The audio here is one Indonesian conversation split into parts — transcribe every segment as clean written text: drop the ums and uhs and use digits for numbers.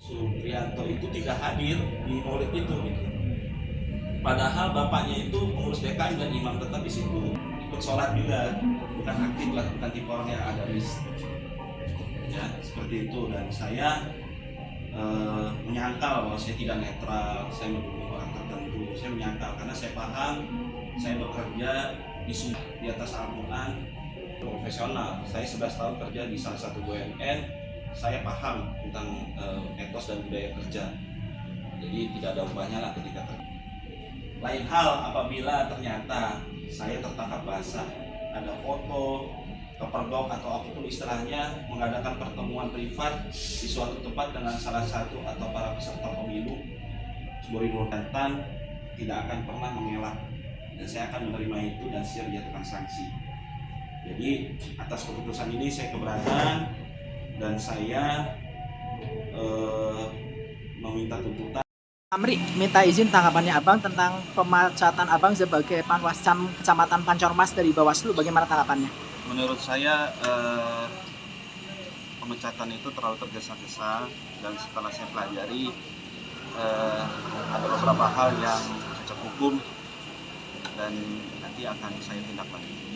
Supriyanto itu tidak hadir di maulid itu gitu. Padahal bapaknya itu pengurus DKM dan imam tetap di situ, ikut sholat juga, bukan aktif lah, bukan tipe orang yang agamis. Ya, seperti itu. Dan saya menyangkal bahwa saya tidak netral, saya mendukung orang tertentu. Saya menyangkal karena saya paham saya bekerja di atas Al-Quran, profesional. Saya 11 tahun kerja di salah satu BUMN. Saya paham tentang etos dan budaya kerja. Jadi tidak ada ubahnya lah ketika kerja. Lain hal apabila ternyata saya tertangkap basah, ada foto, kepergok atau apapun istilahnya, mengadakan pertemuan privat di suatu tempat dengan salah satu atau para peserta pemilu 2024, tidak akan pernah mengelak, dan saya akan menerima itu dan siap dijatuhkan sanksi. Jadi atas keputusan ini saya keberatan dan saya meminta tuntutan. Amri minta izin tanggapannya Abang tentang pemecatan Abang sebagai Panwascam Kecamatan Pancormas dari Bawaslu. Bagaimana tanggapannya? Menurut saya pemecatan itu terlalu tergesa-gesa, dan setelah saya pelajari ada beberapa hal yang cocok hukum dan nanti akan saya tindak lanjuti.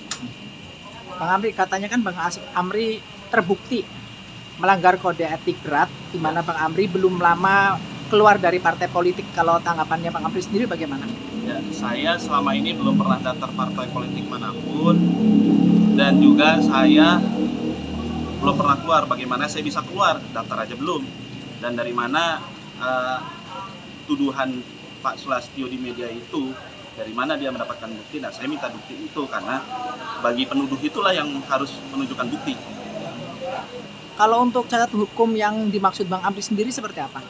Bang Amri, katanya kan Bang Amri terbukti melanggar kode etik berat, di mana Bang Amri belum lama keluar dari partai politik. Kalau tanggapannya Bang Amri sendiri bagaimana? Ya, saya selama ini belum pernah daftar partai politik manapun, dan juga saya belum pernah keluar. Bagaimana saya bisa keluar? Daftar aja belum. Dan dari mana tuduhan Pak Sulastyo di media itu, dari mana dia mendapatkan bukti? Nah, saya minta bukti itu, karena bagi penuduh itulah yang harus menunjukkan bukti. Kalau untuk cacat hukum yang dimaksud Bang Amri sendiri seperti apa?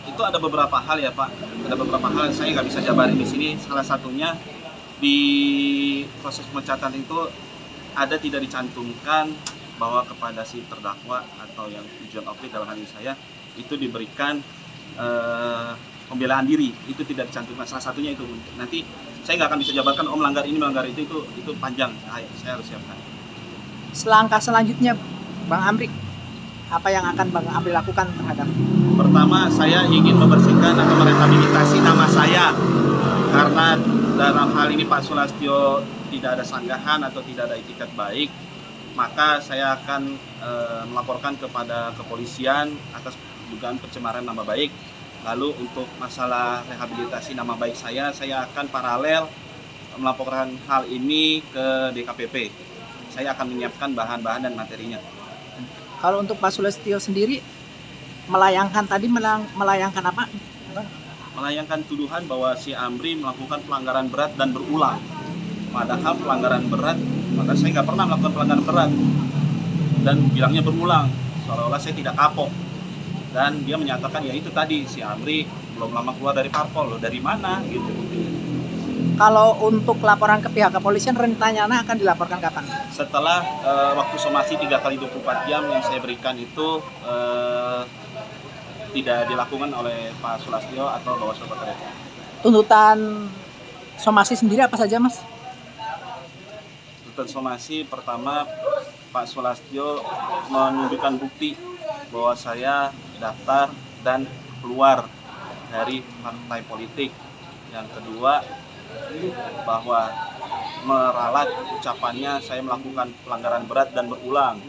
Itu ada beberapa hal ya Pak, ada beberapa hal yang saya nggak bisa jabarin di sini. Salah satunya di proses pemecatan itu ada tidak dicantumkan bahwa kepada si terdakwa atau yang tujuan objek dalam hal ini saya itu diberikan pembelaan diri, itu tidak dicantumkan. Salah satunya itu nanti saya nggak akan bisa jabarkan melanggar ini melanggar itu panjang, saya harus siapkan. Selangkah selanjutnya Bang Amri, apa yang akan Bang Amri lakukan terhadap? Pertama, saya ingin membersihkan atau merehabilitasi nama saya, karena dalam hal ini Pak Sulastyo tidak ada sanggahan atau tidak ada itikat baik, maka saya akan melaporkan kepada kepolisian atas dugaan pencemaran nama baik. Lalu untuk masalah rehabilitasi nama baik saya akan paralel melaporkan hal ini ke DKPP. Saya akan menyiapkan bahan-bahan dan materinya. Kalau untuk Pak Sulastyo sendiri melayangkan apa? Melayangkan tuduhan bahwa si Amri melakukan pelanggaran berat dan berulang. Padahal pelanggaran berat, maka saya nggak pernah melakukan pelanggaran berat, dan bilangnya berulang, seolah-olah saya tidak kapok. Dan dia menyatakan ya itu tadi, si Amri belum lama keluar dari parpol, loh dari mana gitu. Kalau untuk laporan ke pihak kepolisian rencananya akan dilaporkan kapan? Setelah waktu somasi 3 kali 24 jam yang saya berikan itu tidak dilakukan oleh Pak Sulastyo atau Bawaslu Kota Depok. Tuntutan somasi sendiri apa saja, Mas? Tuntutan somasi pertama, Pak Sulastyo menunjukkan bukti bahwa saya daftar dan keluar dari partai politik. Yang kedua, bahwa meralat ucapannya saya melakukan pelanggaran berat dan berulang.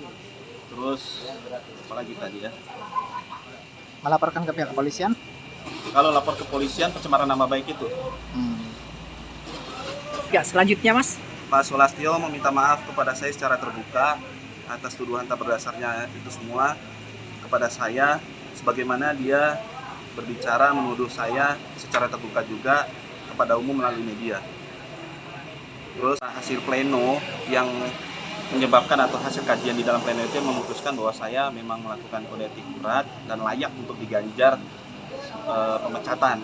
Terus apalagi tadi ya? Melaporkan ke pihak kepolisian? Kalau lapor ke kepolisian pencemaran nama baik itu. Ya, selanjutnya Mas. Pak Sulastyo meminta maaf kepada saya secara terbuka atas tuduhan tak berdasarnya itu semua kepada saya, sebagaimana dia berbicara menuduh saya secara terbuka juga kepada umum melalui media. Terus hasil pleno yang menyebabkan atau hasil kajian di dalam pleno itu memutuskan bahwa saya memang melakukan kode etik berat dan layak untuk diganjar pemecatan,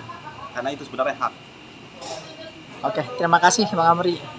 karena itu sebenarnya hak. Oke, terima kasih Bang Amri.